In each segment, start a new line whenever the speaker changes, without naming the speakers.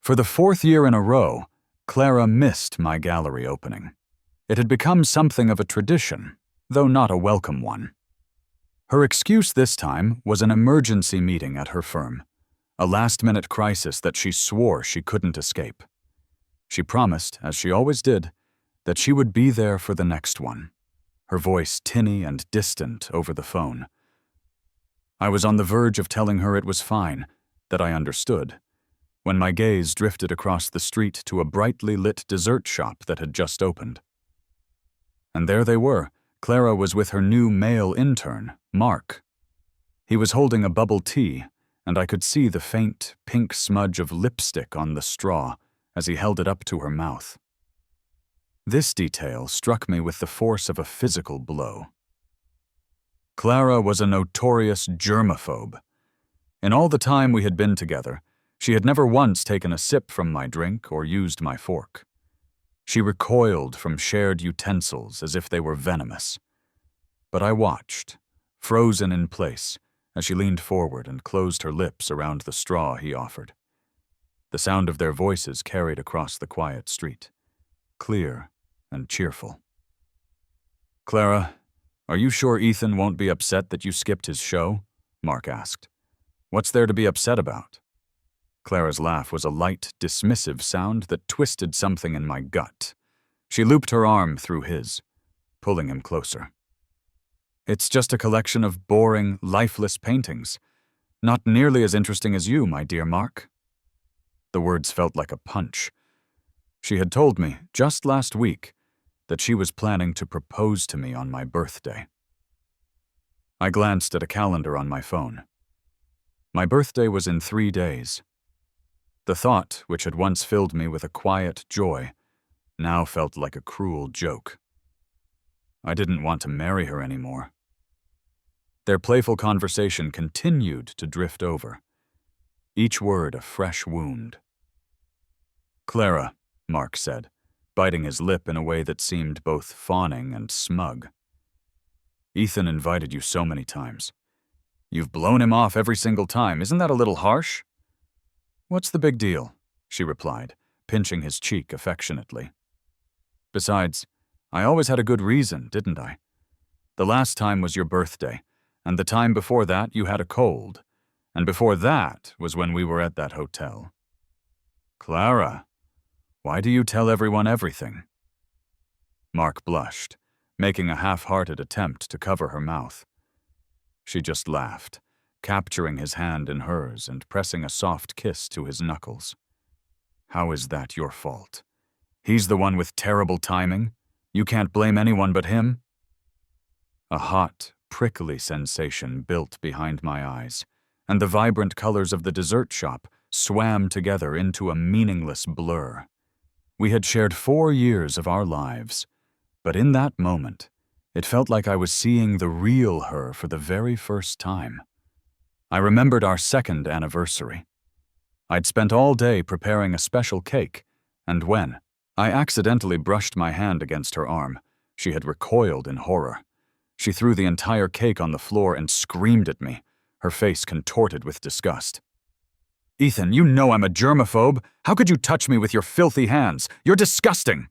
For the fourth year in a row, Clara missed my gallery opening. It had become something of a tradition, though not a welcome one. Her excuse this time was an emergency meeting at her firm, a last-minute crisis that she swore she couldn't escape. She promised, as she always did, that she would be there for the next one, her voice tinny and distant over the phone. I was on the verge of telling her it was fine, that I understood, when my gaze drifted across the street to a brightly lit dessert shop that had just opened. And there they were. Clara was with her new male intern, Mark. He was holding a bubble tea, and I could see the faint, pink smudge of lipstick on the straw as he held it up to her mouth. This detail struck me with the force of a physical blow. Clara was a notorious germaphobe. In all the time we had been together, she had never once taken a sip from my drink or used my fork. She recoiled from shared utensils as if they were venomous. But I watched, frozen in place, as she leaned forward and closed her lips around the straw he offered. The sound of their voices carried across the quiet street, clear and cheerful. "Clara, are you sure Ethan won't be upset that you skipped his show?" Mark asked. "What's there to be upset about?" Clara's laugh was a light, dismissive sound that twisted something in my gut. She looped her arm through his, pulling him closer. "It's just a collection of boring, lifeless paintings. Not nearly as interesting as you, my dear Mark." The words felt like a punch. She had told me, just last week, that she was planning to propose to me on my birthday. I glanced at a calendar on my phone. My birthday was in 3 days. The thought, which had once filled me with a quiet joy, now felt like a cruel joke. I didn't want to marry her anymore. Their playful conversation continued to drift over, each word a fresh wound. "Clara," Mark said, biting his lip in a way that seemed both fawning and smug. "Ethan invited you so many times. You've blown him off every single time. Isn't that a little harsh?" "What's the big deal?" she replied, pinching his cheek affectionately. "Besides, I always had a good reason, didn't I? The last time was your birthday, and the time before that you had a cold, and before that was when we were at that hotel." "Clara, why do you tell everyone everything?" Mark blushed, making a half-hearted attempt to cover her mouth. She just laughed, capturing his hand in hers and pressing a soft kiss to his knuckles. "How is that your fault? He's the one with terrible timing. You can't blame anyone but him." A hot, prickly sensation built behind my eyes, and the vibrant colors of the dessert shop swam together into a meaningless blur. We had shared 4 years of our lives, but in that moment, it felt like I was seeing the real her for the very first time. I remembered our 2nd anniversary. I'd spent all day preparing a special cake, and when I accidentally brushed my hand against her arm, she had recoiled in horror. She threw the entire cake on the floor and screamed at me, her face contorted with disgust. "Ethan, you know I'm a germaphobe. How could you touch me with your filthy hands? You're disgusting!"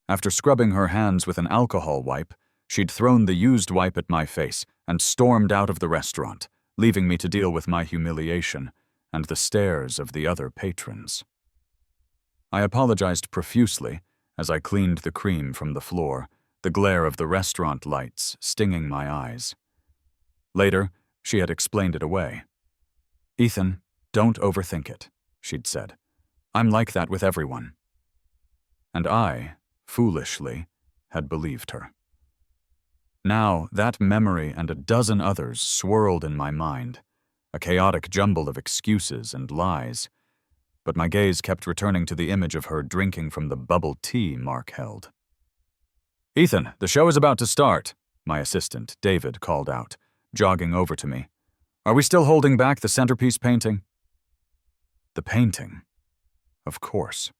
After scrubbing her hands with an alcohol wipe, she'd thrown the used wipe at my face and stormed out of the restaurant, leaving me to deal with my humiliation and the stares of the other patrons. I apologized profusely as I cleaned the cream from the floor, the glare of the restaurant lights stinging my eyes. Later, she had explained it away. "Ethan, don't overthink it," she'd said. "I'm like that with everyone." And I, foolishly, had believed her. Now, that memory and a dozen others swirled in my mind, a chaotic jumble of excuses and lies, but my gaze kept returning to the image of her drinking from the bubble tea Mark held. "Ethan, the show is about to start," my assistant, David, called out, jogging over to me. "Are we still holding back the centerpiece painting?" The painting. Of course.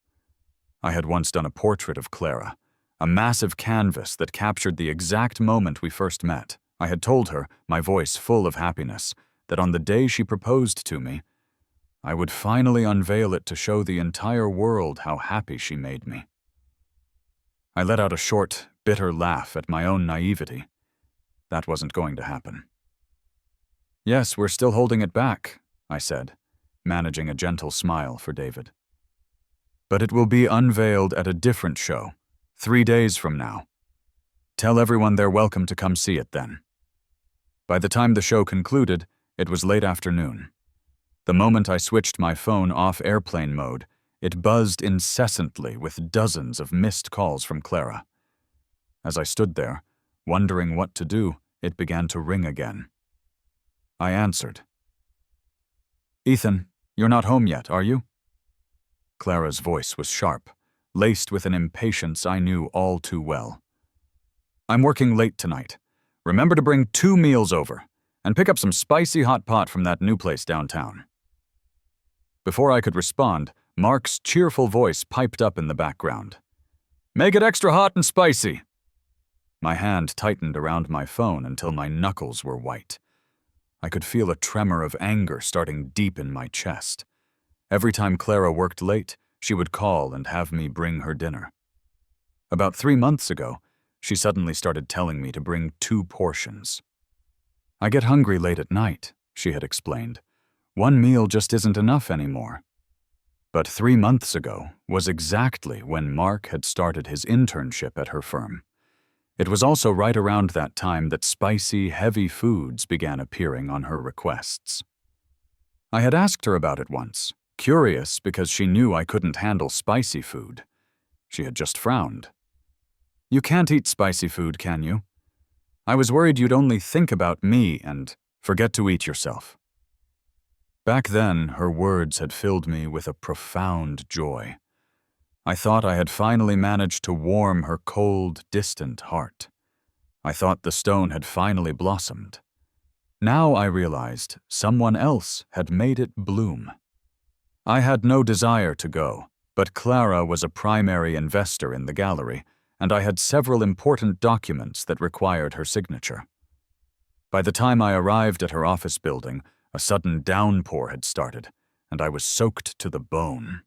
I had once done a portrait of Clara, a massive canvas that captured the exact moment we first met. I had told her, my voice full of happiness, that on the day she proposed to me, I would finally unveil it to show the entire world how happy she made me. I let out a short, bitter laugh at my own naivety. That wasn't going to happen. "Yes, we're still holding it back," I said, managing a gentle smile for David. "But it will be unveiled at a different show, 3 days from now. Tell everyone they're welcome to come see it then." By the time the show concluded, it was late afternoon. The moment I switched my phone off airplane mode, it buzzed incessantly with dozens of missed calls from Clara. As I stood there, wondering what to do, it began to ring again. I answered. "Ethan, you're not home yet, are you?" Clara's voice was sharp, laced with an impatience I knew all too well. "I'm working late tonight. Remember to bring 2 meals over, and pick up some spicy hot pot from that new place downtown." Before I could respond, Mark's cheerful voice piped up in the background. "Make it extra hot and spicy." My hand tightened around my phone until my knuckles were white. I could feel a tremor of anger starting deep in my chest. Every time Clara worked late, she would call and have me bring her dinner. About 3 months ago, she suddenly started telling me to bring 2 portions. "I get hungry late at night," she had explained. "1 meal just isn't enough anymore." But 3 months ago was exactly when Mark had started his internship at her firm. It was also right around that time that spicy, heavy foods began appearing on her requests. I had asked her about it once, curious because she knew I couldn't handle spicy food. She had just frowned. "You can't eat spicy food, can you? I was worried you'd only think about me and forget to eat yourself." Back then, her words had filled me with a profound joy. I thought I had finally managed to warm her cold, distant heart. I thought the stone had finally blossomed. Now I realized someone else had made it bloom. I had no desire to go, but Clara was a primary investor in the gallery, and I had several important documents that required her signature. By the time I arrived at her office building, a sudden downpour had started, and I was soaked to the bone.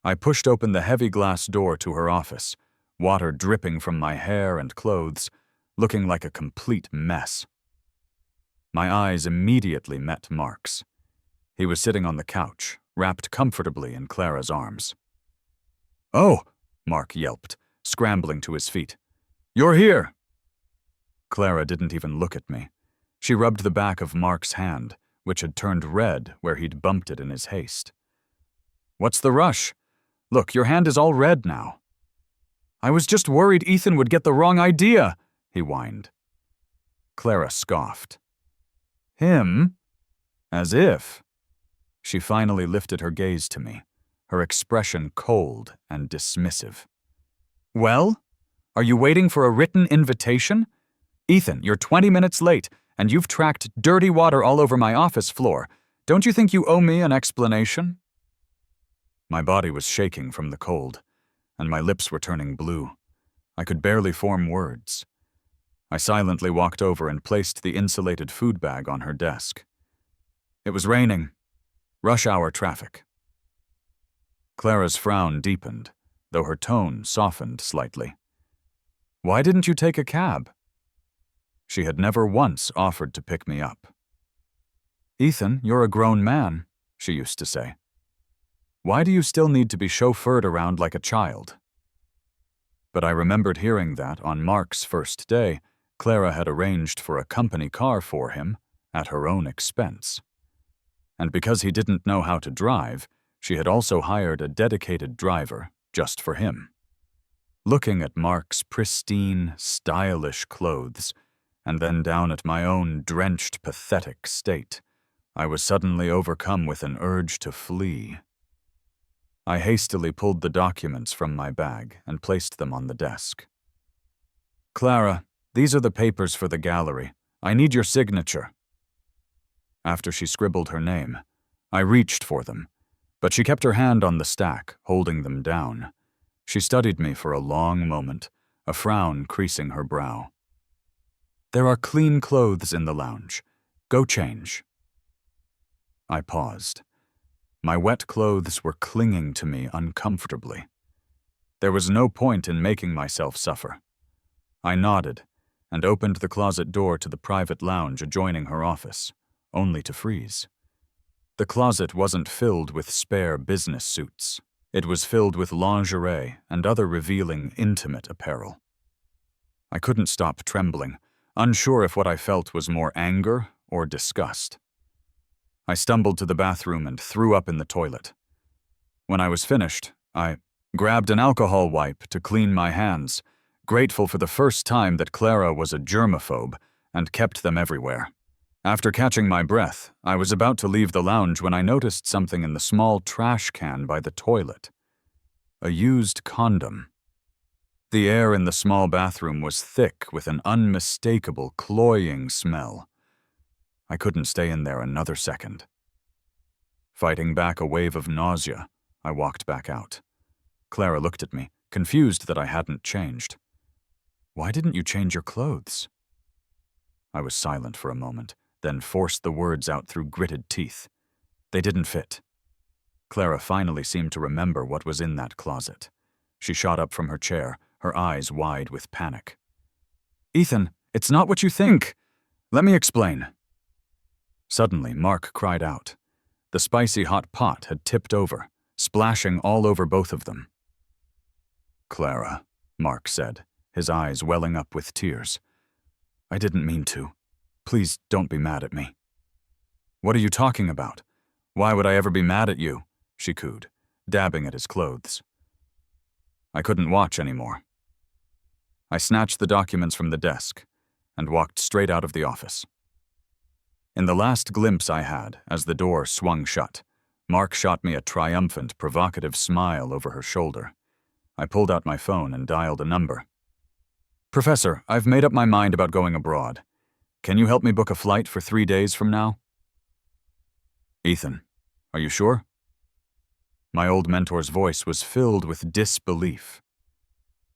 I pushed open the heavy glass door to her office, water dripping from my hair and clothes, looking like a complete mess. My eyes immediately met Mark's. He was sitting on the couch, wrapped comfortably in Clara's arms. "Oh," Mark yelped, scrambling to his feet. "You're here!" Clara didn't even look at me. She rubbed the back of Mark's hand, which had turned red where he'd bumped it in his haste. "What's the rush? Look, your hand is all red now." "I was just worried Ethan would get the wrong idea," he whined. Clara scoffed. "Him? As if." She finally lifted her gaze to me, her expression cold and dismissive. "Well? Are you waiting for a written invitation? Ethan, you're 20 minutes late, and you've tracked dirty water all over my office floor. Don't you think you owe me an explanation?" My body was shaking from the cold, and my lips were turning blue. I could barely form words. I silently walked over and placed the insulated food bag on her desk. It was raining. Rush hour traffic. Clara's frown deepened, though her tone softened slightly. "Why didn't you take a cab?" She had never once offered to pick me up. "Ethan, you're a grown man," she used to say. "Why do you still need to be chauffeured around like a child?" But I remembered hearing that on Mark's first day, Clara had arranged for a company car for him at her own expense. And because he didn't know how to drive, she had also hired a dedicated driver just for him. Looking at Mark's pristine, stylish clothes, and then down at my own drenched, pathetic state, I was suddenly overcome with an urge to flee. I hastily pulled the documents from my bag and placed them on the desk. "Clara, these are the papers for the gallery. I need your signature." After she scribbled her name, I reached for them, but she kept her hand on the stack, holding them down. She studied me for a long moment, a frown creasing her brow. "There are clean clothes in the lounge. Go change." I paused. My wet clothes were clinging to me uncomfortably. There was no point in making myself suffer. I nodded and opened the closet door to the private lounge adjoining her office, only to freeze. The closet wasn't filled with spare business suits. It was filled with lingerie and other revealing, intimate apparel. I couldn't stop trembling, unsure if what I felt was more anger or disgust. I stumbled to the bathroom and threw up in the toilet. When I was finished, I grabbed an alcohol wipe to clean my hands, grateful for the first time that Clara was a germaphobe and kept them everywhere. After catching my breath, I was about to leave the lounge when I noticed something in the small trash can by the toilet. A used condom. The air in the small bathroom was thick with an unmistakable, cloying smell. I couldn't stay in there another second. Fighting back a wave of nausea, I walked back out. Clara looked at me, confused that I hadn't changed. "Why didn't you change your clothes?" I was silent for a moment, then forced the words out through gritted teeth. They didn't fit. Clara finally seemed to remember what was in that closet. She shot up from her chair, her eyes wide with panic. "Ethan, it's not what you think. Let me explain." Suddenly, Mark cried out. The spicy hot pot had tipped over, splashing all over both of them. "Clara," Mark said, his eyes welling up with tears. "I didn't mean to. Please don't be mad at me." "What are you talking about? Why would I ever be mad at you?" she cooed, dabbing at his clothes. I couldn't watch anymore. I snatched the documents from the desk and walked straight out of the office. In the last glimpse I had, as the door swung shut, Mark shot me a triumphant, provocative smile over her shoulder. I pulled out my phone and dialed a number. "Professor, I've made up my mind about going abroad. Can you help me book a flight for 3 days from now?" "Ethan, are you sure?" My old mentor's voice was filled with disbelief.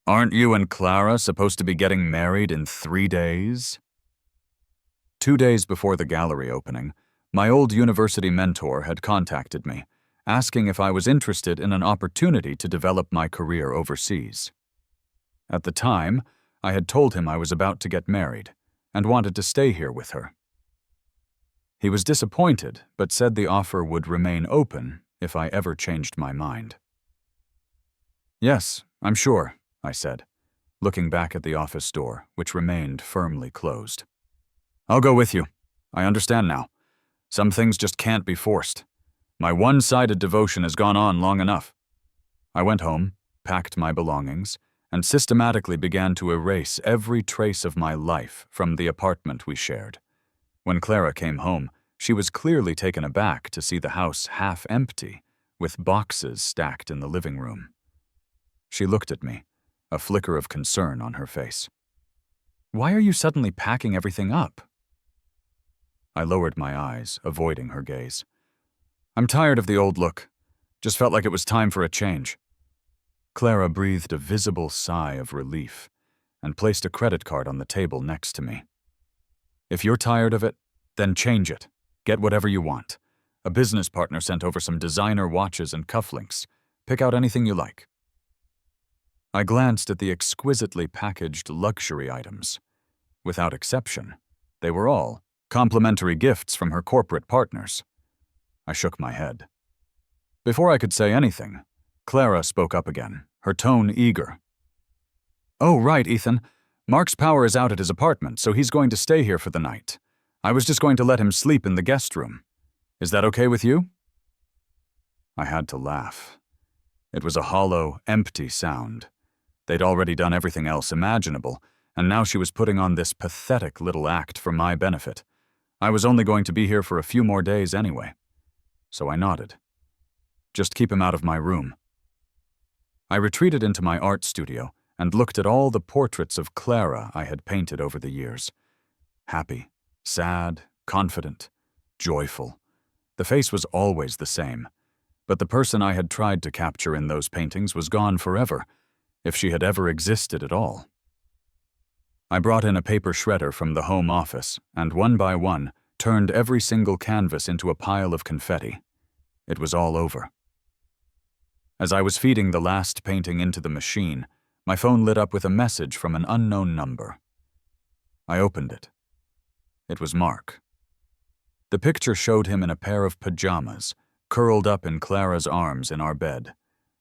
"Aren't you and Clara supposed to be getting married in 3 days?" 2 days before the gallery opening, my old university mentor had contacted me, asking if I was interested in an opportunity to develop my career overseas. At the time, I had told him I was about to get married and wanted to stay here with her. He was disappointed, but said the offer would remain open if I ever changed my mind. "Yes, I'm sure," I said, looking back at the office door, which remained firmly closed. "I'll go with you. I understand now. Some things just can't be forced. My one-sided devotion has gone on long enough." I went home, packed my belongings, and systematically began to erase every trace of my life from the apartment we shared. When Clara came home, she was clearly taken aback to see the house half empty, with boxes stacked in the living room. She looked at me, a flicker of concern on her face. "Why are you suddenly packing everything up?" I lowered my eyes, avoiding her gaze. "I'm tired of the old look. Just felt like it was time for a change." Clara breathed a visible sigh of relief and placed a credit card on the table next to me. "If you're tired of it, then change it. Get whatever you want. A business partner sent over some designer watches and cufflinks. Pick out anything you like." I glanced at the exquisitely packaged luxury items. Without exception, they were all complimentary gifts from her corporate partners. I shook my head. Before I could say anything, Clara spoke up again, her tone eager. "Oh, right, Ethan. Mark's power is out at his apartment, so he's going to stay here for the night. I was just going to let him sleep in the guest room. Is that okay with you?" I had to laugh. It was a hollow, empty sound. They'd already done everything else imaginable, and now she was putting on this pathetic little act for my benefit. I was only going to be here for a few more days anyway. So I nodded. "Just keep him out of my room." I retreated into my art studio and looked at all the portraits of Clara I had painted over the years. Happy, sad, confident, joyful. The face was always the same, but the person I had tried to capture in those paintings was gone forever, if she had ever existed at all. I brought in a paper shredder from the home office and one by one turned every single canvas into a pile of confetti. It was all over. As I was feeding the last painting into the machine, my phone lit up with a message from an unknown number. I opened it. It was Mark. The picture showed him in a pair of pajamas, curled up in Clara's arms in our bed,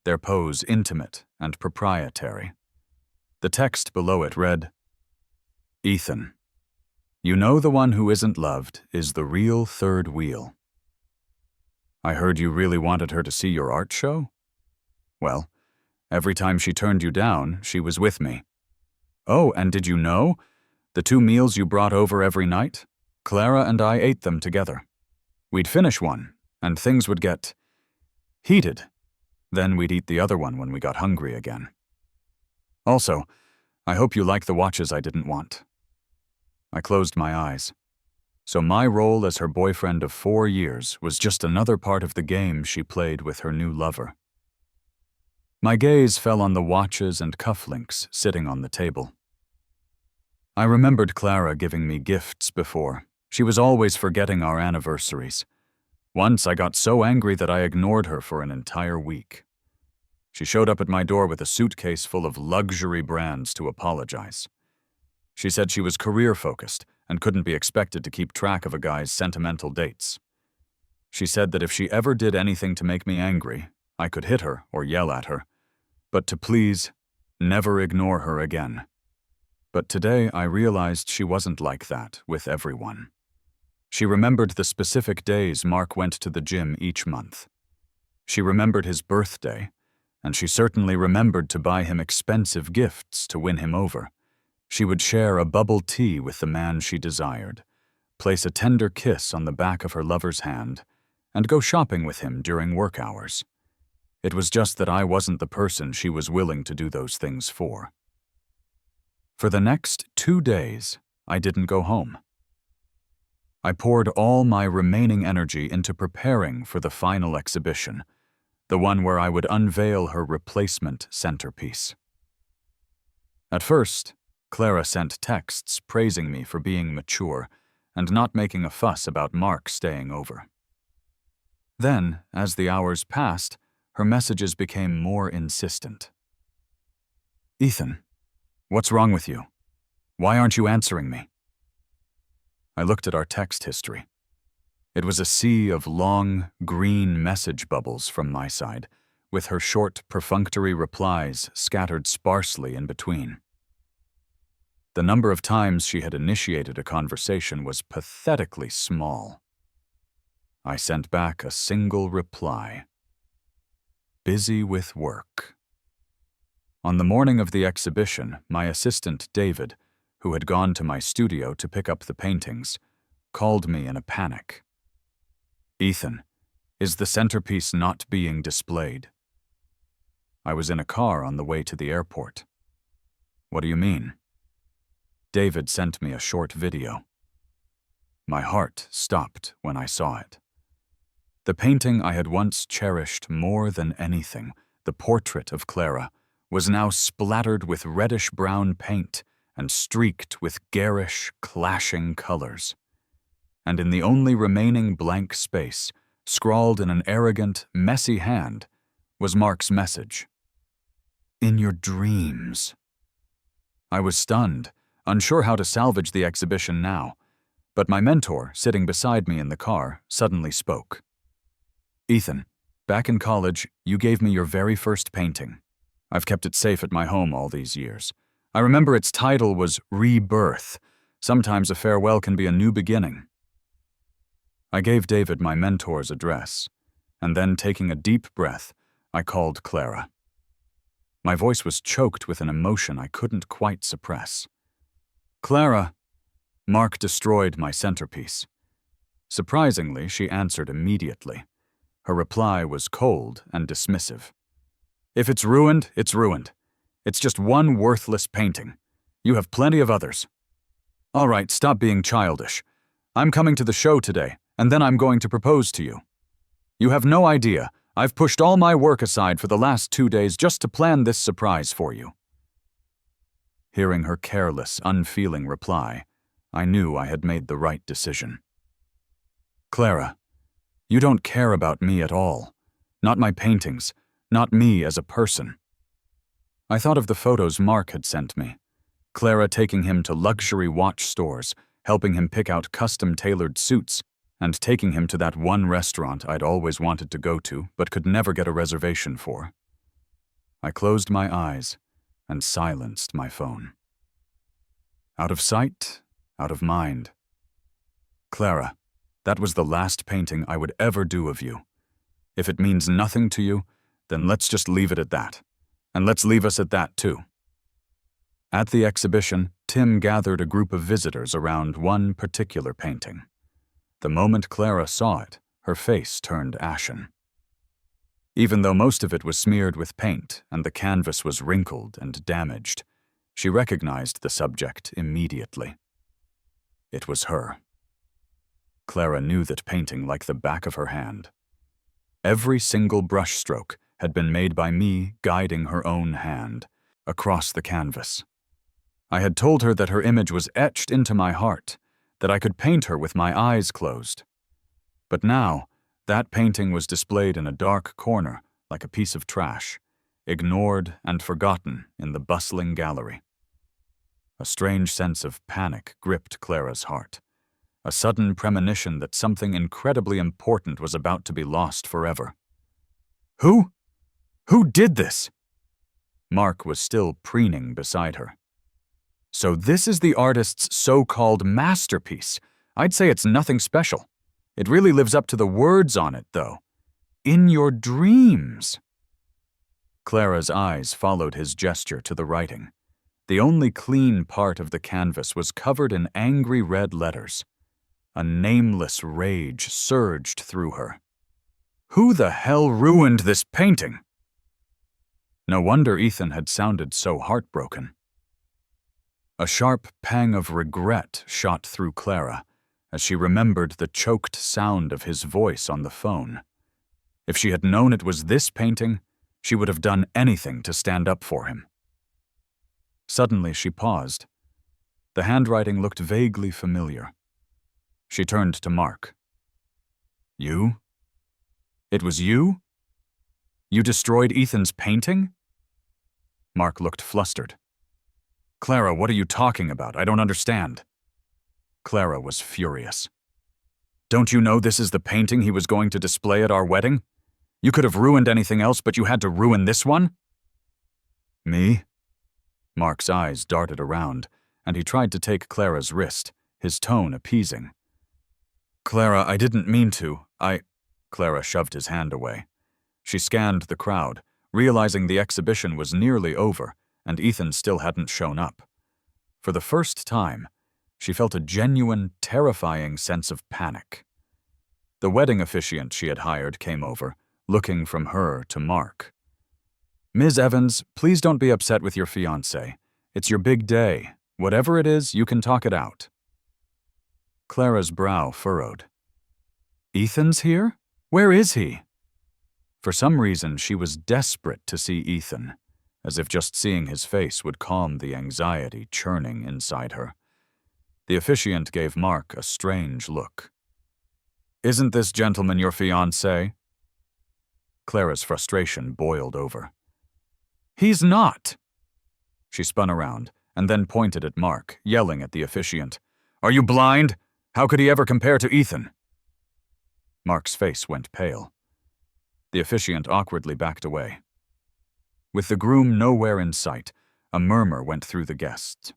their pose intimate and proprietary. The text below it read, "Ethan, you know the one who isn't loved is the real third wheel. I heard you really wanted her to see your art show? Well, every time she turned you down, she was with me. Oh, and did you know? The 2 meals you brought over every night? Clara and I ate them together. We'd finish one, and things would get heated. Then we'd eat the other one when we got hungry again. Also, I hope you like the watches I didn't want." I closed my eyes. So my role as her boyfriend of 4 years was just another part of the game she played with her new lover. My gaze fell on the watches and cufflinks sitting on the table. I remembered Clara giving me gifts before. She was always forgetting our anniversaries. Once I got so angry that I ignored her for an entire week. She showed up at my door with a suitcase full of luxury brands to apologize. She said she was career-focused and couldn't be expected to keep track of a guy's sentimental dates. She said that if she ever did anything to make me angry, I could hit her or yell at her, but to please never ignore her again. But today I realized she wasn't like that with everyone. She remembered the specific days Mark went to the gym each month. She remembered his birthday, and she certainly remembered to buy him expensive gifts to win him over. She would share a bubble tea with the man she desired, place a tender kiss on the back of her lover's hand, and go shopping with him during work hours. It was just that I wasn't the person she was willing to do those things for. For the next 2 days, I didn't go home. I poured all my remaining energy into preparing for the final exhibition, the one where I would unveil her replacement centerpiece. At first, Clara sent texts praising me for being mature and not making a fuss about Mark staying over. Then, as the hours passed, her messages became more insistent. "Ethan, what's wrong with you? Why aren't you answering me?" I looked at our text history. It was a sea of long, green message bubbles from my side, with her short, perfunctory replies scattered sparsely in between. The number of times she had initiated a conversation was pathetically small. I sent back a single reply. Busy with work. On the morning of the exhibition, my assistant, David, who had gone to my studio to pick up the paintings, called me in a panic. "Ethan, is the centerpiece not being displayed?" I was in a car on the way to the airport. "What do you mean?" David sent me a short video. My heart stopped when I saw it. The painting I had once cherished more than anything, the portrait of Clara, was now splattered with reddish-brown paint and streaked with garish, clashing colors. And in the only remaining blank space, scrawled in an arrogant, messy hand, was Mark's message. "In your dreams." I was stunned, unsure how to salvage the exhibition now, but my mentor, sitting beside me in the car, suddenly spoke. "Ethan, back in college, you gave me your very first painting. I've kept it safe at my home all these years. I remember its title was Rebirth. Sometimes a farewell can be a new beginning." I gave David my mentor's address, and then, taking a deep breath, I called Clara. My voice was choked with an emotion I couldn't quite suppress. "Clara." Mark destroyed my centerpiece. Surprisingly, she answered immediately. Her reply was cold and dismissive. "If it's ruined, it's ruined. It's just one worthless painting. You have plenty of others. All right, stop being childish. I'm coming to the show today, and then I'm going to propose to you. You have no idea. I've pushed all my work aside for the last 2 days just to plan this surprise for you." Hearing her careless, unfeeling reply, I knew I had made the right decision. "Clara, You don't care about me at all. Not my paintings, not me as a person. I thought of the photos Mark had sent me. Clara taking him to luxury watch stores, helping him pick out custom-tailored suits, and taking him to that one restaurant I'd always wanted to go to but could never get a reservation for. I closed my eyes and silenced my phone. Out of sight, out of mind. Clara, that was the last painting I would ever do of you. If it means nothing to you, then let's just leave it at that. And let's leave us at that too. At the exhibition, Tim gathered a group of visitors around one particular painting. The moment Clara saw it, her face turned ashen. Even though most of it was smeared with paint and the canvas was wrinkled and damaged, she recognized the subject immediately. It was her. Clara knew that painting like the back of her hand. Every single brushstroke had been made by me guiding her own hand across the canvas. I had told her that her image was etched into my heart, that I could paint her with my eyes closed. But now, that painting was displayed in a dark corner like a piece of trash, ignored and forgotten in the bustling gallery. A strange sense of panic gripped Clara's heart, a sudden premonition that something incredibly important was about to be lost forever. Who? Who did this? Mark was still preening beside her. So this is the artist's so-called masterpiece. I'd say it's nothing special. It really lives up to the words on it, though. In your dreams. Clara's eyes followed his gesture to the writing. The only clean part of the canvas was covered in angry red letters. A nameless rage surged through her. Who the hell ruined this painting? No wonder Ethan had sounded so heartbroken. A sharp pang of regret shot through Clara as she remembered the choked sound of his voice on the phone. If she had known it was this painting, she would have done anything to stand up for him. Suddenly she paused. The handwriting looked vaguely familiar. She turned to Mark. You? It was you? You destroyed Ethan's painting? Mark looked flustered. Clara, what are you talking about? I don't understand. Clara was furious. Don't you know this is the painting he was going to display at our wedding? You could have ruined anything else, but you had to ruin this one? Me? Mark's eyes darted around, and he tried to take Clara's wrist, his tone appeasing. Clara, I didn't mean to. Clara shoved his hand away. She scanned the crowd, realizing the exhibition was nearly over, and Ethan still hadn't shown up. For the first time, she felt a genuine, terrifying sense of panic. The wedding officiant she had hired came over, looking from her to Mark. Ms. Evans, please don't be upset with your fiancé. It's your big day. Whatever it is, you can talk it out. Clara's brow furrowed. Ethan's here? Where is he? For some reason, she was desperate to see Ethan, as if just seeing his face would calm the anxiety churning inside her. The officiant gave Mark a strange look. Isn't this gentleman your fiancé? Clara's frustration boiled over. He's not! She spun around and then pointed at Mark, yelling at the officiant. Are you blind? How could he ever compare to Ethan? Mark's face went pale. The officiant awkwardly backed away. With the groom nowhere in sight, a murmur went through the guests.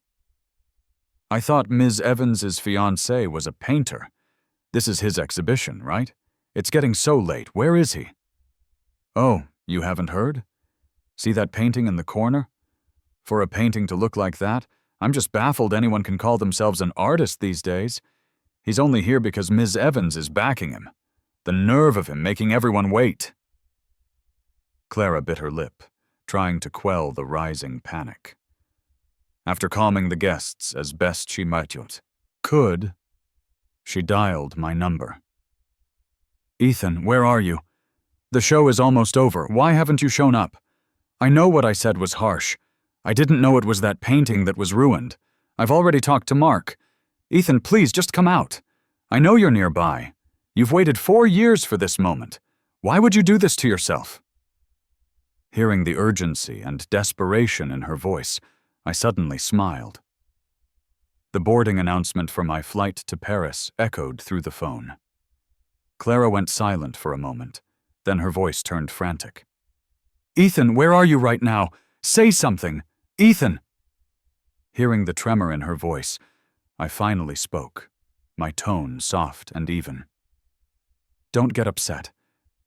I thought Ms. Evans's fiancé was a painter. This is his exhibition, right? It's getting so late. Where is he? Oh, you haven't heard? See that painting in the corner? For a painting to look like that, I'm just baffled anyone can call themselves an artist these days. He's only here because Ms. Evans is backing him. The nerve of him making everyone wait. Clara bit her lip, trying to quell the rising panic. After calming the guests as best she could, she dialed my number. Ethan, where are you? The show is almost over. Why haven't you shown up? I know what I said was harsh. I didn't know it was that painting that was ruined. I've already talked to Mark. Ethan, please, just come out. I know you're nearby. You've waited 4 years for this moment. Why would you do this to yourself?" Hearing the urgency and desperation in her voice, I suddenly smiled. The boarding announcement for my flight to Paris echoed through the phone. Clara went silent for a moment, then her voice turned frantic. "Ethan, where are you right now? Say something! Ethan!" Hearing the tremor in her voice, I finally spoke, my tone soft and even. "Don't get upset.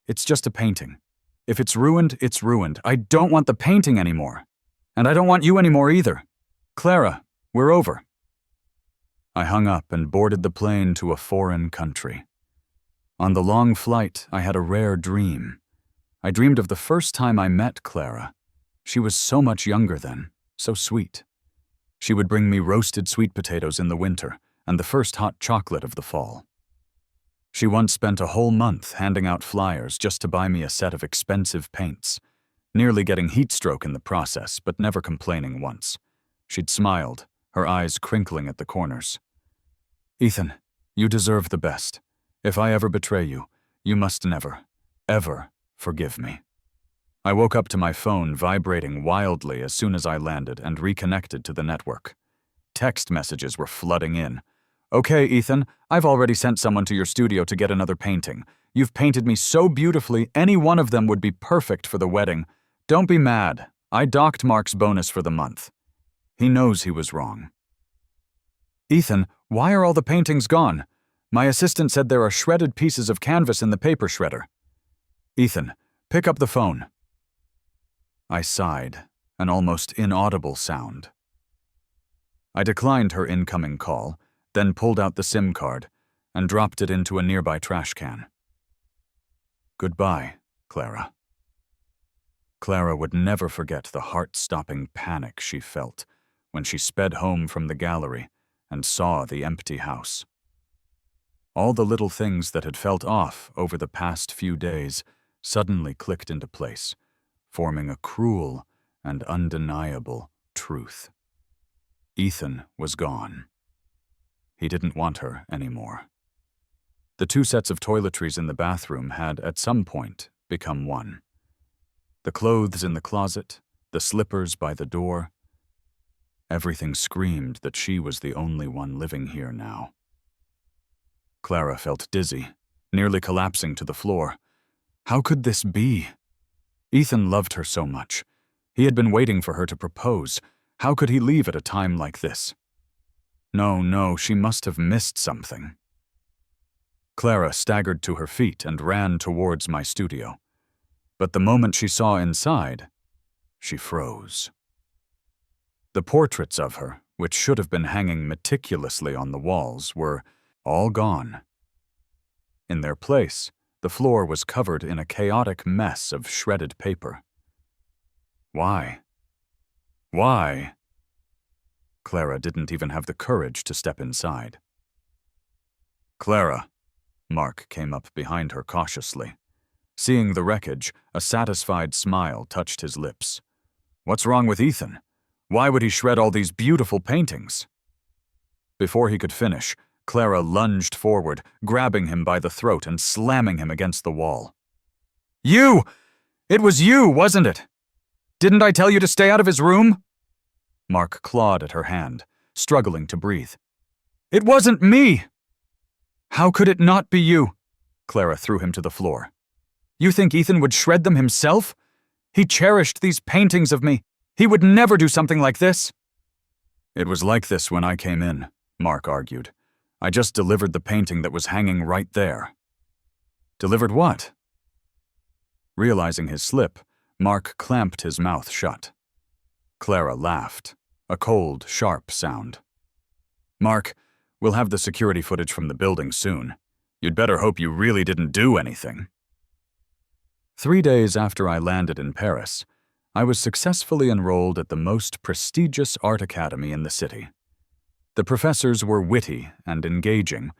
It's just a painting. If it's ruined, it's ruined. I don't want the painting anymore. And I don't want you anymore either. Clara, we're over." I hung up and boarded the plane to a foreign country. On the long flight, I had a rare dream. I dreamed of the first time I met Clara. She was so much younger then, so sweet. She would bring me roasted sweet potatoes in the winter and the first hot chocolate of the fall. She once spent a whole month handing out flyers just to buy me a set of expensive paints, nearly getting heat stroke in the process, but never complaining once. She'd smiled, her eyes crinkling at the corners. "Ethan, you deserve the best. If I ever betray you, you must never, ever forgive me." I woke up to my phone vibrating wildly as soon as I landed and reconnected to the network. Text messages were flooding in. "Okay, Ethan, I've already sent someone to your studio to get another painting. You've painted me so beautifully, any one of them would be perfect for the wedding. Don't be mad. I docked Mark's bonus for the month. He knows he was wrong." "Ethan, why are all the paintings gone? My assistant said there are shredded pieces of canvas in the paper shredder." "Ethan, pick up the phone." I sighed, an almost inaudible sound. I declined her incoming call, then pulled out the SIM card and dropped it into a nearby trash can. "Goodbye, Clara." Clara would never forget the heart-stopping panic she felt when she sped home from the gallery and saw the empty house. All the little things that had felt off over the past few days suddenly clicked into place, forming a cruel and undeniable truth. Ethan was gone. He didn't want her anymore. The 2 sets of toiletries in the bathroom had, at some point, become one. The clothes in the closet, the slippers by the door. Everything screamed that she was the only one living here now. Clara felt dizzy, nearly collapsing to the floor. How could this be? Ethan loved her so much. He had been waiting for her to propose. How could he leave at a time like this? No, she must have missed something. Clara staggered to her feet and ran towards my studio. But the moment she saw inside, she froze. The portraits of her, which should have been hanging meticulously on the walls, were all gone. In their place, the floor was covered in a chaotic mess of shredded paper. Why? Why? Clara didn't even have the courage to step inside. "Clara," Mark came up behind her cautiously. Seeing the wreckage, a satisfied smile touched his lips. "What's wrong with Ethan? Why would he shred all these beautiful paintings?" Before he could finish, Clara lunged forward, grabbing him by the throat and slamming him against the wall. "You! It was you, wasn't it? Didn't I tell you to stay out of his room?" Mark clawed at her hand, struggling to breathe. "It wasn't me!" "How could it not be you?" Clara threw him to the floor. "You think Ethan would shred them himself? He cherished these paintings of me. He would never do something like this." "It was like this when I came in," Mark argued. "I just delivered the painting that was hanging right there." "Delivered what?" Realizing his slip, Mark clamped his mouth shut. Clara laughed, a cold, sharp sound. "Mark, we'll have the security footage from the building soon. You'd better hope you really didn't do anything." 3 days after I landed in Paris, I was successfully enrolled at the most prestigious art academy in the city. The professors were witty and engaging,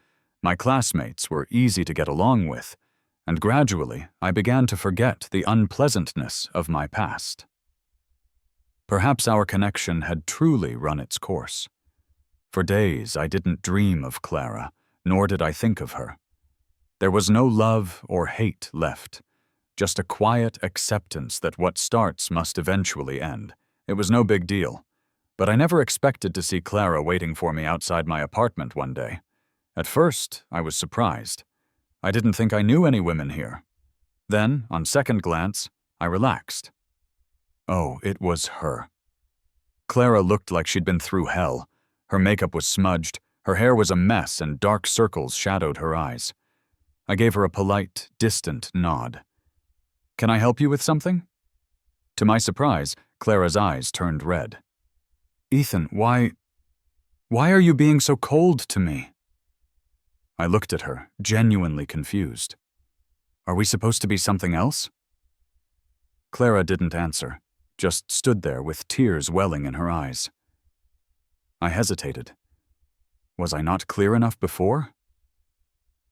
my classmates were easy to get along with, and gradually I began to forget the unpleasantness of my past. Perhaps our connection had truly run its course. For days I didn't dream of Clara, nor did I think of her. There was no love or hate left, just a quiet acceptance that what starts must eventually end. It was no big deal, but I never expected to see Clara waiting for me outside my apartment one day. At first, I was surprised. I didn't think I knew any women here. Then, on second glance, I relaxed. Oh, it was her. Clara looked like she'd been through hell. Her makeup was smudged, her hair was a mess, and dark circles shadowed her eyes. I gave her a polite, distant nod. "Can I help you with something?" To my surprise, Clara's eyes turned red. "Ethan, why are you being so cold to me?" I looked at her, genuinely confused. "Are we supposed to be something else?" Clara didn't answer, just stood there with tears welling in her eyes. I hesitated. Was I not clear enough before?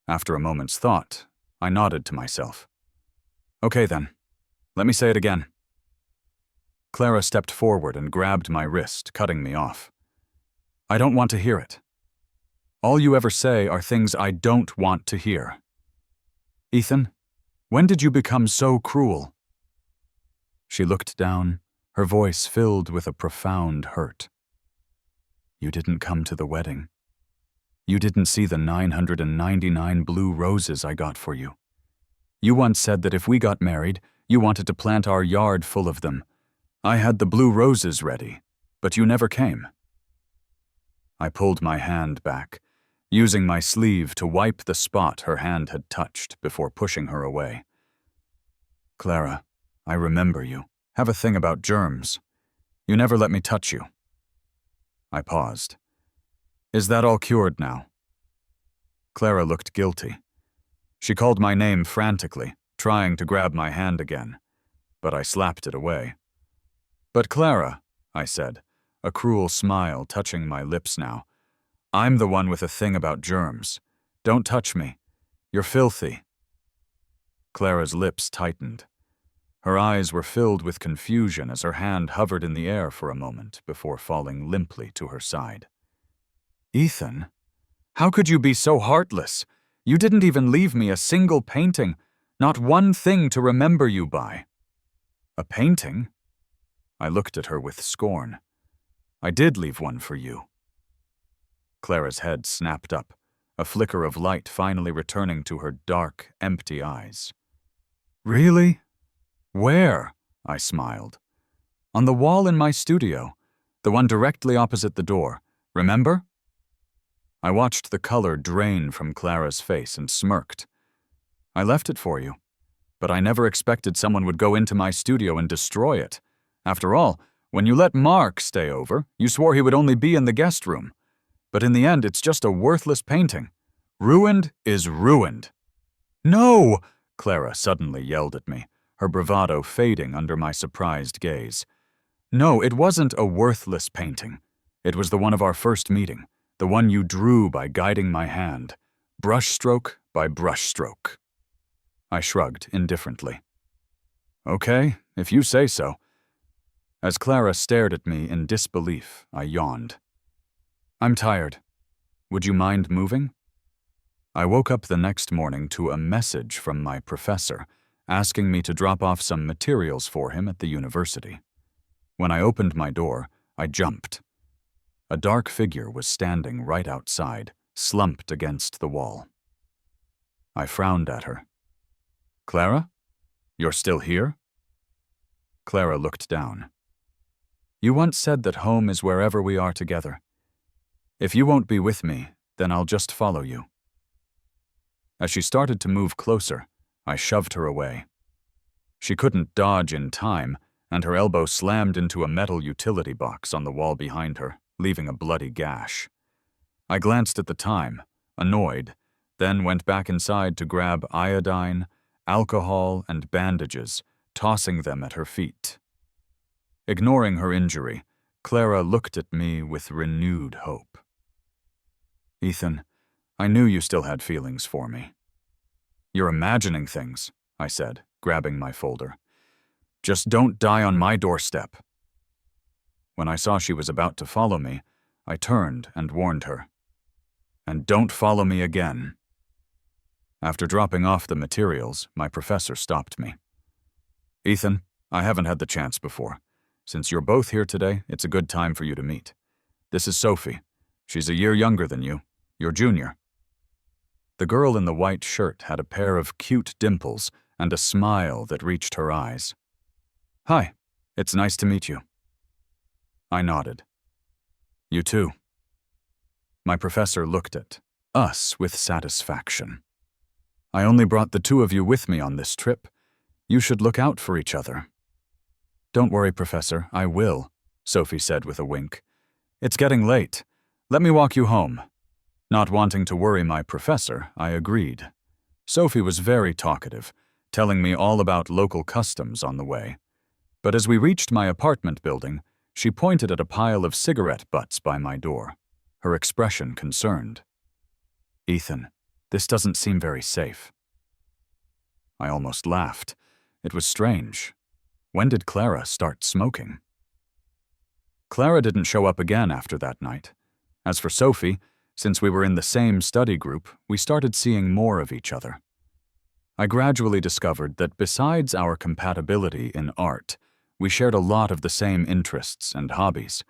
After a moment's thought, I nodded to myself. "Okay then, let me say it again." Clara stepped forward and grabbed my wrist, cutting me off. "I don't want to hear it. All you ever say are things I don't want to hear. Ethan, when did you become so cruel?" She looked down, her voice filled with a profound hurt. "You didn't come to the wedding. You didn't see the 999 blue roses I got for you. You once said that if we got married, you wanted to plant our yard full of them. I had the blue roses ready, but you never came." I pulled my hand back, using my sleeve to wipe the spot her hand had touched before pushing her away. "Clara, I remember you. Have a thing about germs. You never let me touch you." I paused. "Is that all cured now?" Clara looked guilty. She called my name frantically, trying to grab my hand again, but I slapped it away. "But Clara," I said, a cruel smile touching my lips now, "I'm the one with a thing about germs. Don't touch me. You're filthy." Clara's lips tightened. Her eyes were filled with confusion as her hand hovered in the air for a moment before falling limply to her side. "Ethan, how could you be so heartless? You didn't even leave me a single painting, not one thing to remember you by." "A painting?" I looked at her with scorn. "I did leave one for you." Clara's head snapped up, a flicker of light finally returning to her dark, empty eyes. "Really? Where?" I smiled. "On the wall in my studio, the one directly opposite the door. Remember?" I watched the color drain from Clara's face and smirked. "I left it for you, but I never expected someone would go into my studio and destroy it. After all, when you let Mark stay over, you swore he would only be in the guest room. But in the end, it's just a worthless painting. Ruined is ruined." "No!" Clara suddenly yelled at me, her bravado fading under my surprised gaze. "No, it wasn't a worthless painting. It was the one of our first meeting, the one you drew by guiding my hand, brushstroke by brushstroke." I shrugged indifferently. "Okay, if you say so." As Clara stared at me in disbelief, I yawned. "I'm tired. Would you mind moving?" I woke up the next morning to a message from my professor asking me to drop off some materials for him at the university. When I opened my door, I jumped. A dark figure was standing right outside, slumped against the wall. I frowned at her. "Clara? You're still here?" Clara looked down. "You once said that home is wherever we are together. If you won't be with me, then I'll just follow you." As she started to move closer, I shoved her away. She couldn't dodge in time, and her elbow slammed into a metal utility box on the wall behind her, leaving a bloody gash. I glanced at the time, annoyed, then went back inside to grab iodine, alcohol, and bandages, tossing them at her feet. Ignoring her injury, Clara looked at me with renewed hope. "Ethan, I knew you still had feelings for me." "You're imagining things," I said, grabbing my folder. "Just don't die on my doorstep." When I saw she was about to follow me, I turned and warned her. "And don't follow me again." After dropping off the materials, my professor stopped me. Ethan, I haven't had the chance before. Since you're both here today, it's a good time for you to meet. This is Sophie. She's a year younger than you. You're junior. The girl in the white shirt had a pair of cute dimples and a smile that reached her eyes. Hi, it's nice to meet you. I nodded. You too. My professor looked at us with satisfaction. I only brought the two of you with me on this trip. You should look out for each other. Don't worry, Professor, I will, Sophie said with a wink. It's getting late. Let me walk you home. Not wanting to worry my professor, I agreed. Sophie was very talkative, telling me all about local customs on the way. But as we reached my apartment building, she pointed at a pile of cigarette butts by my door, her expression concerned. Ethan, this doesn't seem very safe. I almost laughed. It was strange. When did Clara start smoking? Clara didn't show up again after that night. As for Sophie, since we were in the same study group, we started seeing more of each other. I gradually discovered that besides our compatibility in art, we shared a lot of the same interests and hobbies.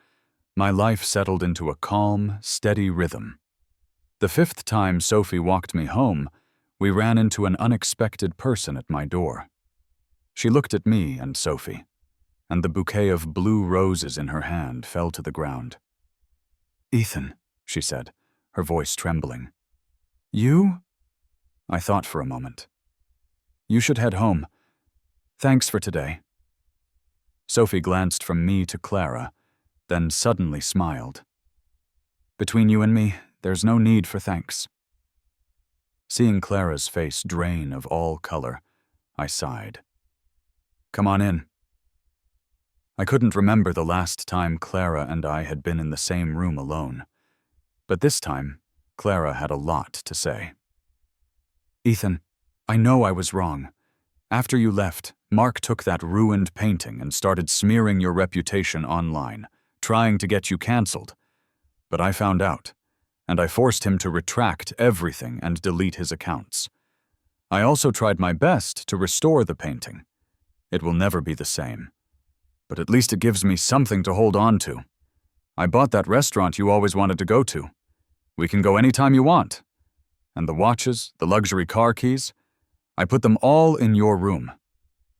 My life settled into a calm, steady rhythm. The fifth time Sophie walked me home, we ran into an unexpected person at my door. She looked at me and Sophie, and the bouquet of blue roses in her hand fell to the ground. Ethan, she said, her voice trembling. You? I thought for a moment. You should head home. Thanks for today. Sophie glanced from me to Clara, then suddenly smiled. Between you and me, there's no need for thanks. Seeing Clara's face drain of all color, I sighed. Come on in. I couldn't remember the last time Clara and I had been in the same room alone. But this time, Clara had a lot to say. Ethan, I know I was wrong. After you left, Mark took that ruined painting and started smearing your reputation online, trying to get you canceled. But I found out, and I forced him to retract everything and delete his accounts. I also tried my best to restore the painting. It will never be the same. But at least it gives me something to hold on to. I bought that restaurant you always wanted to go to. We can go anytime you want. And the watches, the luxury car keys, I put them all in your room.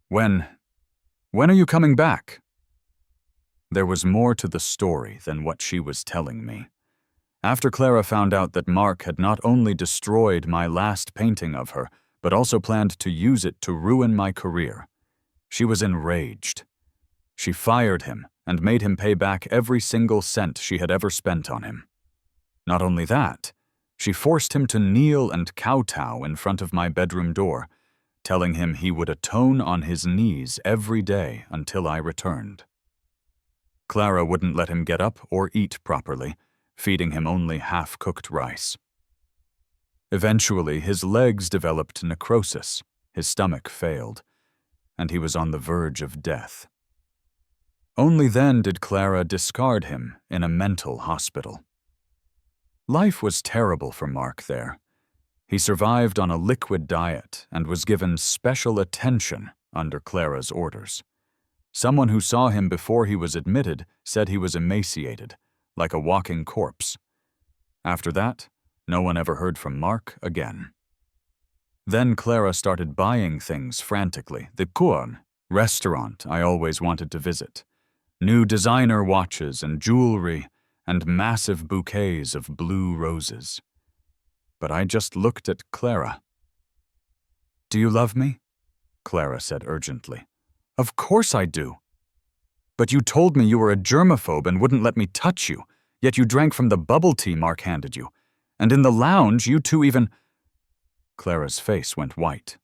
When are you coming back? There was more to the story than what she was telling me. After Clara found out that Mark had not only destroyed my last painting of her, but also planned to use it to ruin my career, she was enraged. She fired him and made him pay back every single cent she had ever spent on him. Not only that, she forced him to kneel and kowtow in front of my bedroom door, telling him he would atone on his knees every day until I returned. Clara wouldn't let him get up or eat properly, feeding him only half-cooked rice. Eventually, his legs developed necrosis, his stomach failed, and he was on the verge of death. Only then did Clara discard him in a mental hospital. Life was terrible for Mark there. He survived on a liquid diet and was given special attention under Clara's orders. Someone who saw him before he was admitted said he was emaciated, like a walking corpse. After that, no one ever heard from Mark again. Then Clara started buying things frantically. The Kuon restaurant I always wanted to visit. New designer watches and jewelry, and massive bouquets of blue roses. But I just looked at Clara. Do you love me? Clara said urgently. Of course I do. But you told me you were a germaphobe and wouldn't let me touch you, yet you drank from the bubble tea Mark handed you. And in the lounge, you two even... Clara's face went white.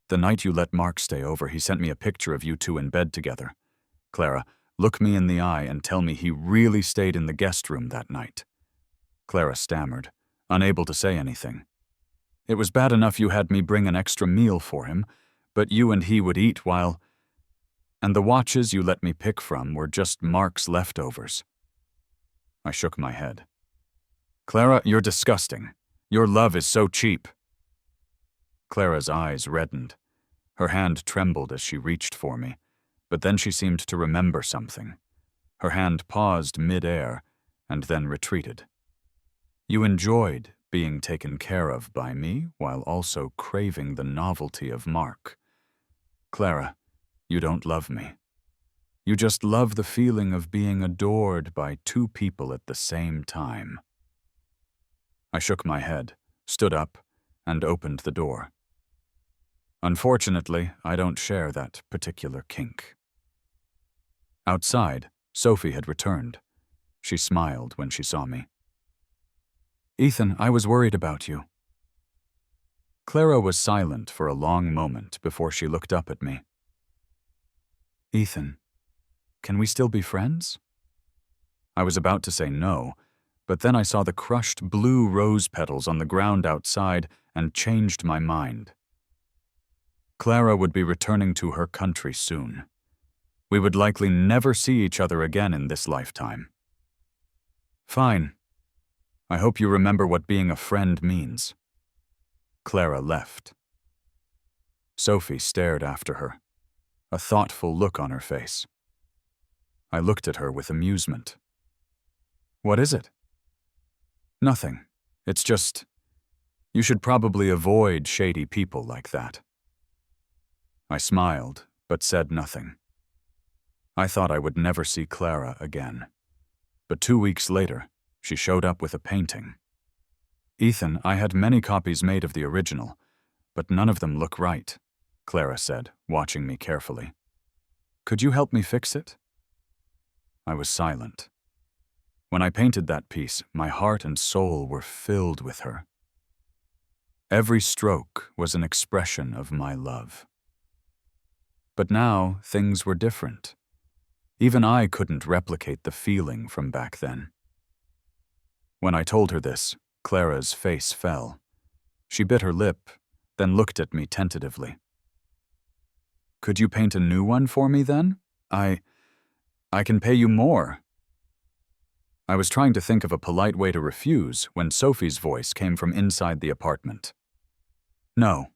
The night you let Mark stay over, he sent me a picture of you two in bed together. Clara, look me in the eye and tell me he really stayed in the guest room that night. Clara stammered, unable to say anything. It was bad enough you had me bring an extra meal for him, but you and he would eat while... And the watches you let me pick from were just Mark's leftovers. I shook my head. Clara, you're disgusting. Your love is so cheap. Clara's eyes reddened. Her hand trembled as she reached for me, but then she seemed to remember something. Her hand paused mid-air and then retreated. You enjoyed being taken care of by me while also craving the novelty of Mark. Clara, you don't love me. You just love the feeling of being adored by two people at the same time. I shook my head, stood up, and opened the door. Unfortunately, I don't share that particular kink. Outside, Sophie had returned. She smiled when she saw me. Ethan, I was worried about you. Clara was silent for a long moment before she looked up at me. Ethan, can we still be friends? I was about to say no, but then I saw the crushed blue rose petals on the ground outside and changed my mind. Clara would be returning to her country soon. We would likely never see each other again in this lifetime. Fine. I hope you remember what being a friend means. Clara left. Sophie stared after her, a thoughtful look on her face. I looked at her with amusement. What is it? Nothing. It's just, you should probably avoid shady people like that. I smiled, but said nothing. I thought I would never see Clara again. But 2 weeks later, she showed up with a painting. Ethan, I had many copies made of the original, but none of them look right, Clara said, watching me carefully. Could you help me fix it? I was silent. When I painted that piece, my heart and soul were filled with her. Every stroke was an expression of my love. But now things were different. Even I couldn't replicate the feeling from back then. When I told her this, Clara's face fell. She bit her lip, then looked at me tentatively. Could you paint a new one for me then? I can pay you more. I was trying to think of a polite way to refuse when Sophie's voice came from inside the apartment. No.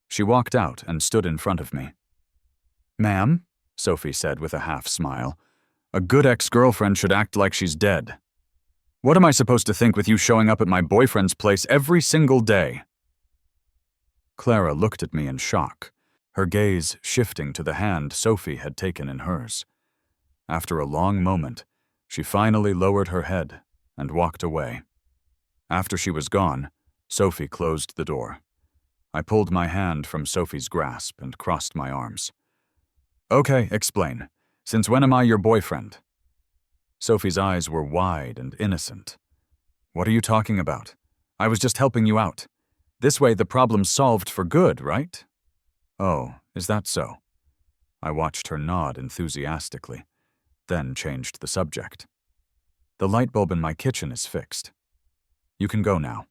She walked out and stood in front of me. Ma'am, Sophie said with a half smile, a good ex-girlfriend should act like she's dead. What am I supposed to think with you showing up at my boyfriend's place every single day? Clara looked at me in shock, her gaze shifting to the hand Sophie had taken in hers. After a long moment, she finally lowered her head and walked away. After she was gone, Sophie closed the door. I pulled my hand from Sophie's grasp and crossed my arms. Okay, explain. Since when am I your boyfriend? Sophie's eyes were wide and innocent. What are you talking about? I was just helping you out. This way the problem's solved for good, right? Oh, is that so? I watched her nod enthusiastically, then changed the subject. The light bulb in my kitchen is fixed. You can go now.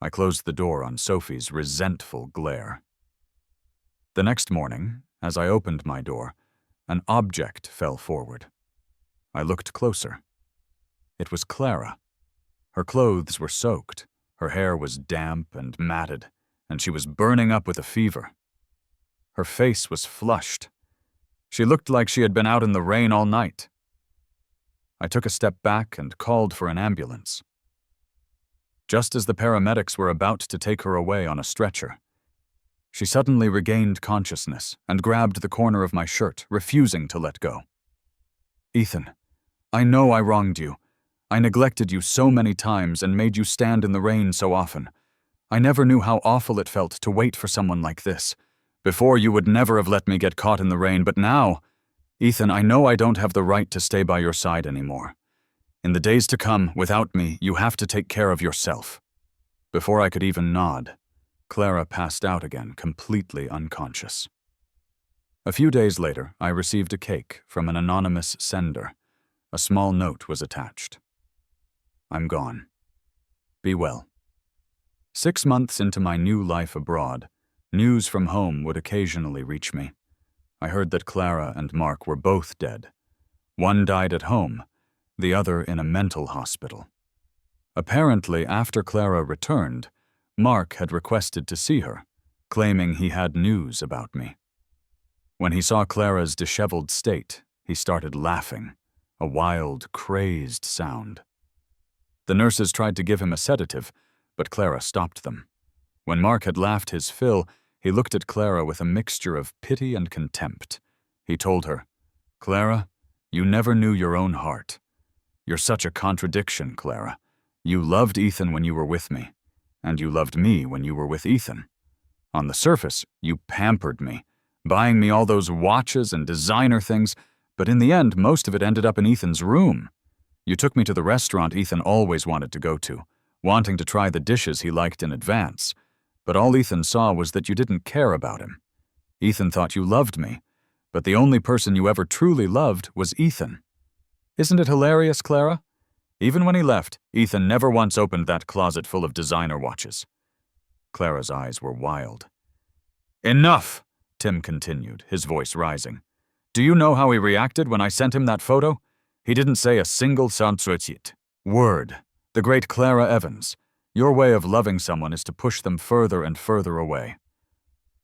I closed the door on Sophie's resentful glare. The next morning, as I opened my door, an object fell forward. I looked closer. It was Clara. Her clothes were soaked, her hair was damp and matted, and she was burning up with a fever. Her face was flushed. She looked like she had been out in the rain all night. I took a step back and called for an ambulance. Just as the paramedics were about to take her away on a stretcher, she suddenly regained consciousness and grabbed the corner of my shirt, refusing to let go. Ethan, I know I wronged you. I neglected you so many times and made you stand in the rain so often. I never knew how awful it felt to wait for someone like this. Before, you would never have let me get caught in the rain, but now, Ethan, I know I don't have the right to stay by your side anymore. In the days to come, without me, you have to take care of yourself. Before I could even nod, Clara passed out again, completely unconscious. A few days later, I received a cake from an anonymous sender. A small note was attached. I'm gone. Be well. 6 months into my new life abroad, news from home would occasionally reach me. I heard that Clara and Mark were both dead. One died at home, the other in a mental hospital. Apparently, after Clara returned, Mark had requested to see her, claiming he had news about me. When he saw Clara's disheveled state, he started laughing, a wild, crazed sound. The nurses tried to give him a sedative, but Clara stopped them. When Mark had laughed his fill, he looked at Clara with a mixture of pity and contempt. He told her, "Clara, you never knew your own heart. You're such a contradiction, Clara. You loved Ethan when you were with me, and you loved me when you were with Ethan. On the surface, you pampered me, buying me all those watches and designer things, but in the end, most of it ended up in Ethan's room. You took me to the restaurant Ethan always wanted to go to, wanting to try the dishes he liked in advance, but all Ethan saw was that you didn't care about him. Ethan thought you loved me, but the only person you ever truly loved was Ethan. Isn't it hilarious, Clara? Even when he left, Ethan never once opened that closet full of designer watches." Clara's eyes were wild. "Enough!" Tim continued, his voice rising. "Do you know how he reacted when I sent him that photo? He didn't say a single sanskrit word. The great Clara Evans. Your way of loving someone is to push them further and further away."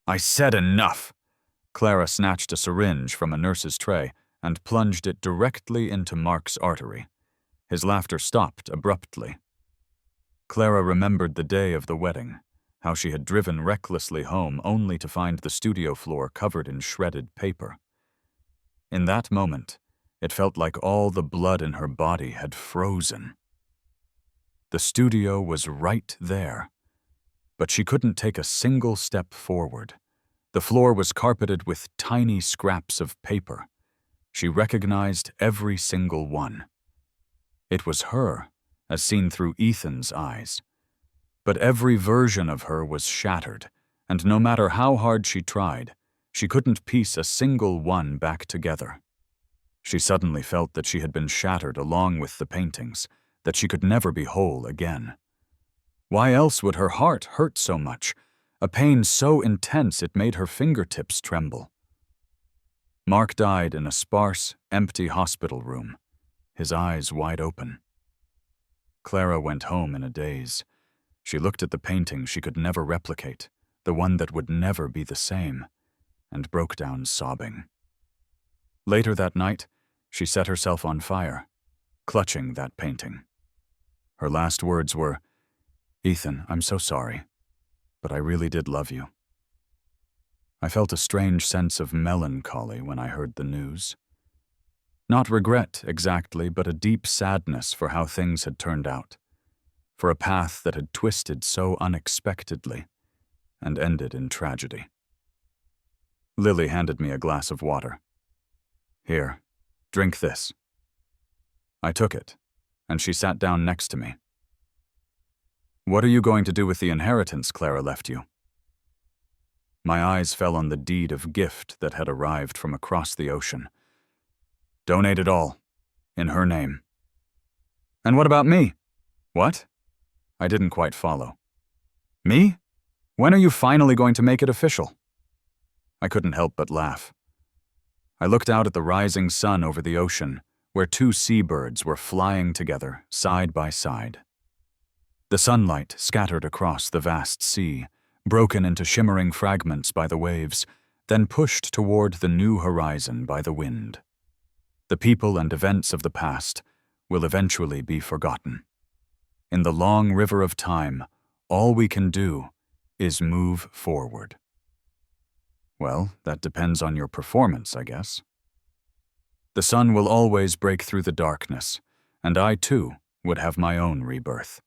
"I said enough!" Clara snatched a syringe from a nurse's tray and plunged it directly into Mark's artery. His laughter stopped abruptly. Clara remembered the day of the wedding, how she had driven recklessly home only to find the studio floor covered in shredded paper. In that moment, it felt like all the blood in her body had frozen. The studio was right there, but she couldn't take a single step forward. The floor was carpeted with tiny scraps of paper. She recognized every single one. It was her, as seen through Ethan's eyes. But every version of her was shattered, and no matter how hard she tried, she couldn't piece a single one back together. She suddenly felt that she had been shattered along with the paintings, that she could never be whole again. Why else would her heart hurt so much, a pain so intense it made her fingertips tremble? Mark died in a sparse, empty hospital room, his eyes wide open. Clara went home in a daze. She looked at the painting she could never replicate, the one that would never be the same, and broke down sobbing. Later that night, she set herself on fire, clutching that painting. Her last words were, "Ethan, I'm so sorry, but I really did love you." I felt a strange sense of melancholy when I heard the news. Not regret exactly, but a deep sadness for how things had turned out, for a path that had twisted so unexpectedly and ended in tragedy. Lily handed me a glass of water. "Here, drink this." I took it, and she sat down next to me. "What are you going to do with the inheritance Clara left you?" My eyes fell on the deed of gift that had arrived from across the ocean. "Donate it all, in her name." "And what about me?" "What?" I didn't quite follow. "Me? When are you finally going to make it official?" I couldn't help but laugh. I looked out at the rising sun over the ocean, where two seabirds were flying together, side by side. The sunlight scattered across the vast sea, broken into shimmering fragments by the waves, then pushed toward the new horizon by the wind. The people and events of the past will eventually be forgotten. In the long river of time, all we can do is move forward. Well, that depends on your performance, I guess. The sun will always break through the darkness, and I too would have my own rebirth.